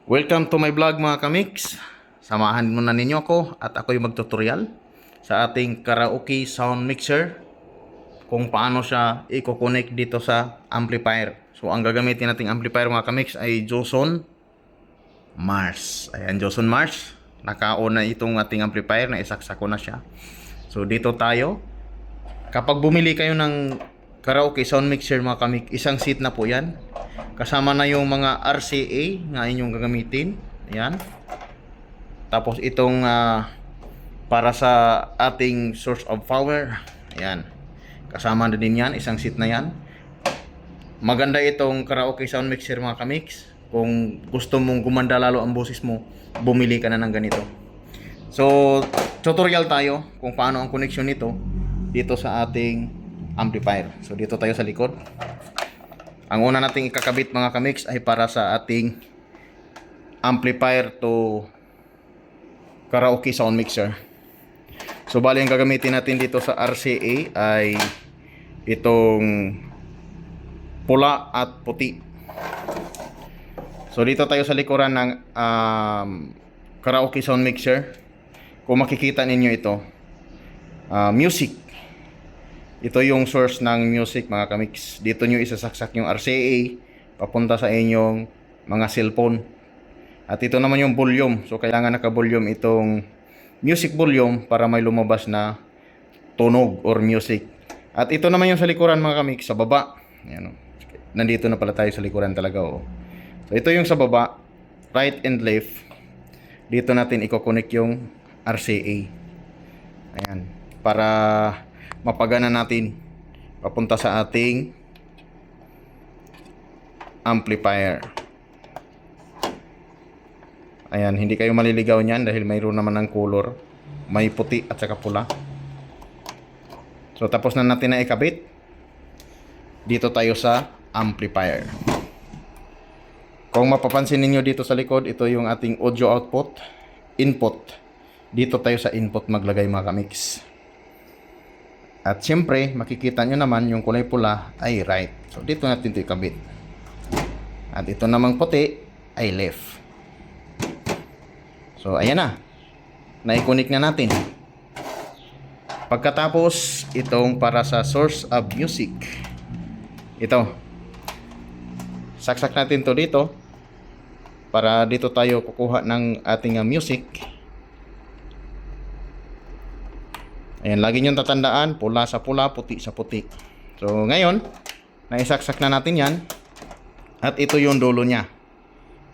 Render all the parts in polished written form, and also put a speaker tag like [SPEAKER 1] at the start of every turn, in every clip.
[SPEAKER 1] Welcome to my vlog mga kamix. Samahan muna ninyo ako at ako'y magtutorial sa ating karaoke sound mixer kung paano siya i-connect dito sa amplifier. So ang gagamitin nating amplifier mga kamix ay Joson Mars. Ayan, Joson Mars. Naka-on na itong ating amplifier, na isaksak ko na siya. So dito tayo. Kapag bumili kayo ng karaoke sound mixer mga kamix, isang seat na po yan. Kasama na yung mga RCA na inyong gagamitin. Ayan. Tapos itong para sa ating source of power. Ayan. Kasama na din yan. Isang seat na yan. Maganda itong karaoke sound mixer mga kamix. Kung gusto mong gumanda lalo ang boses mo, bumili ka na ng ganito. So, tutorial tayo kung paano ang connection nito dito sa ating amplifier. So, dito tayo sa likod. Ang una nating ikakabit mga kamix ay para sa ating amplifier to karaoke sound mixer. So bali ang gagamitin natin dito sa RCA ay itong pula at puti. So dito tayo sa likuran ng karaoke sound mixer. Kung makikita ninyo ito, music. Ito yung source ng music mga kamix. Dito nyo isasaksak yung RCA papunta sa inyong mga cellphone. At ito naman yung volume. So kailangan naka-volume itong music volume para may lumabas na tunog or music. At ito naman yung sa likuran mga kamix, sa baba. Ayan, nandito na pala tayo sa likuran talaga. Oh. So ito yung sa baba, right and left. Dito natin i-connect yung RCA. Ayan, para mapagana natin papunta sa ating amplifier. Ayan, hindi kayo maliligaw niyan dahil mayroon naman ng color. May puti at saka pula. So tapos na natin na ikabit. Dito tayo sa amplifier. Kung mapapansin niyo dito sa likod, ito yung ating audio output, input. Dito tayo sa input maglagay mga kamix. At siyempre, makikita nyo naman yung kulay pula ay right. So, dito natin ito ikabit. At ito namang puti ay left. So, ayan na. Na-connect na natin. Pagkatapos, itong para sa source of music. Ito. Saksak natin to dito. Para dito tayo kukuha ng ating music. Ayan, lagi nyo tatandaan, pula sa pula, puti sa puti. So, ngayon, naisaksak na natin yan. At ito yung dulo niya.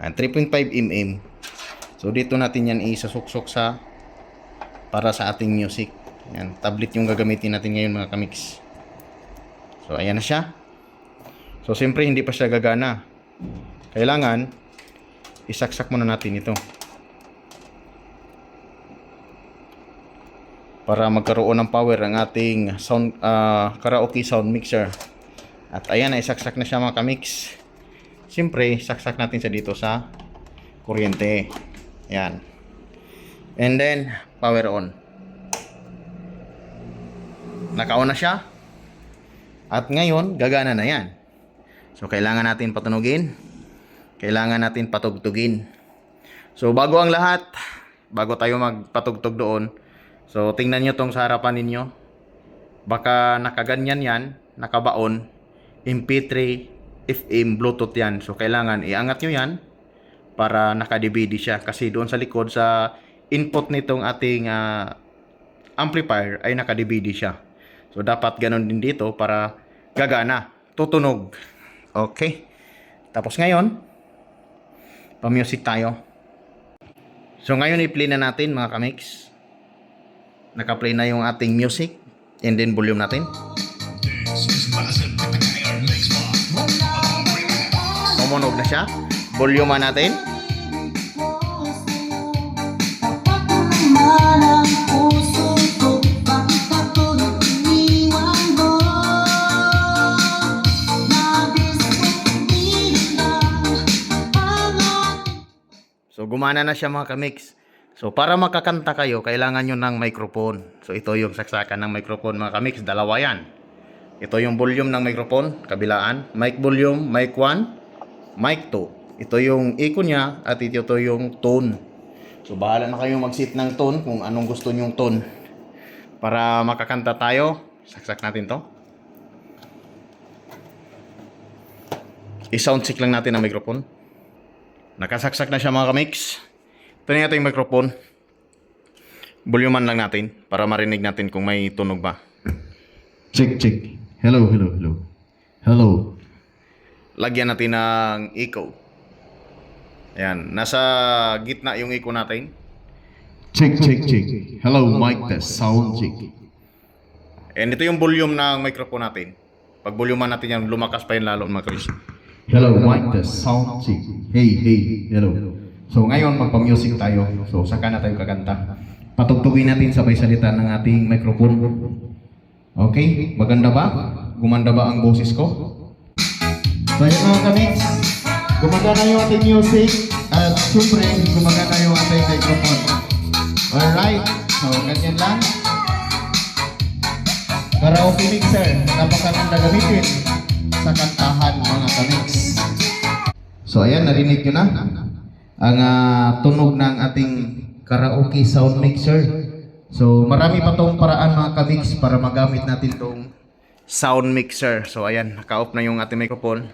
[SPEAKER 1] 3.5 mm. So, dito natin yan isasuksok sa para sa ating music. Ayan, tablet yung gagamitin natin ngayon mga kamix. So, ayan na siya. So, siyempre, hindi pa siya gagana. Kailangan, isaksak muna natin ito. Para magkaroon ng power ang ating sound, karaoke sound mixer. At ayan, isaksak na siya mga kamix. Siyempre, saksak natin siya dito sa kuryente. Ayan. And then, power on. Naka-on na siya. At ngayon, gagana na yan. So, kailangan natin patunugin. Kailangan natin patugtugin. So, bago ang lahat, bago tayo magpatugtog doon, so, tingnan nyo tong sa harapan ninyo. Baka nakaganyan yan, nakabaon. MP3, FM, Bluetooth yan. So, kailangan iangat nyo yan para naka-DVD siya. Kasi doon sa likod, sa input nitong ating amplifier ay naka-DVD siya. So, dapat ganun din dito para gagana, tutunog. Okay. Tapos ngayon, pa-music tayo. So, ngayon i-play na natin mga kamix. Naka-play na yung ating music. And then volume natin. Tumunog na siya. Volume natin. So gumana na siya mga kamix. So, para makakanta kayo, kailangan nyo ng microphone. So, ito yung saksakan ng microphone mga kamix. Dalawa yan. Ito yung volume ng microphone, kabilaan. Mic volume, mic 1, mic 2. Ito yung echo niya at ito yung tone. So bahala na kayong mag-set ng tone kung anong gusto nyong tone. Para makakanta tayo, saksak natin to. I-sound check lang natin ang microphone. Nakasaksak na siya mga kamix. Ito na yung microphone. Volumean lang natin para marinig natin kung may tunog ba.
[SPEAKER 2] Check, check. Hello, hello, hello. Hello.
[SPEAKER 1] Lagyan natin ng echo. Ayan, nasa gitna yung echo natin.
[SPEAKER 2] Check, check, check. Hello, mic test. Sound check.
[SPEAKER 1] And ito yung volume ng microphone natin. Pag volumean natin yan, lumakas pa yun lalo mga Chris.
[SPEAKER 2] Hello, mic test. Sound check. Hey, hey, hello. So ngayon magpa-music tayo. So saka na tayo kakanta. Patugtugin natin sabay salita ng ating microphone. Okay? Maganda ba? Gumanda ba ang boses ko? So yun mga kamix. Gumagana yung ating music. At syempre, gumagana yung ating microphone. Alright. So ganyan lang. Karaoke mixer. Napakaganda gamitin sa kantahan mga kamix. So ayan, narinig nyo na ang tunog ng ating karaoke sound mixer. So marami pa tong paraan mga kamix para magamit natin tong
[SPEAKER 1] Sound mixer. So ayan, naka-off na yung ating microphone.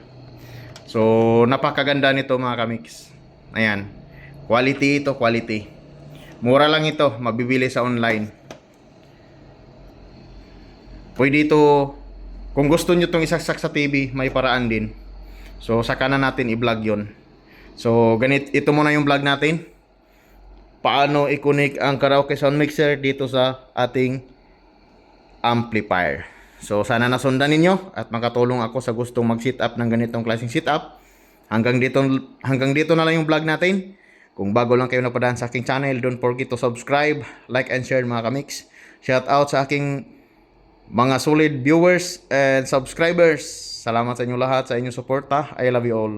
[SPEAKER 1] So napakaganda nito mga kamix. Ayan. Quality ito, quality. Mura lang ito, mabibili sa online. Pwede ito, kung gusto nyo itong isaksak sa TV, may paraan din. So saka na natin i-vlog yon. So ito muna yung vlog natin. Paano i-connect ang karaoke sound mixer dito sa ating amplifier. So sana nasundan ninyo at makatulong ako sa gustong mag-set up ng ganitong klaseng setup. Hanggang dito na lang yung vlog natin. Kung bago lang kayo napadaan sa aking channel, don't forget to subscribe, like and share mga kamix. Shout out sa aking mga solid viewers and subscribers. Salamat sa inyo lahat sa inyong suporta. I love you all.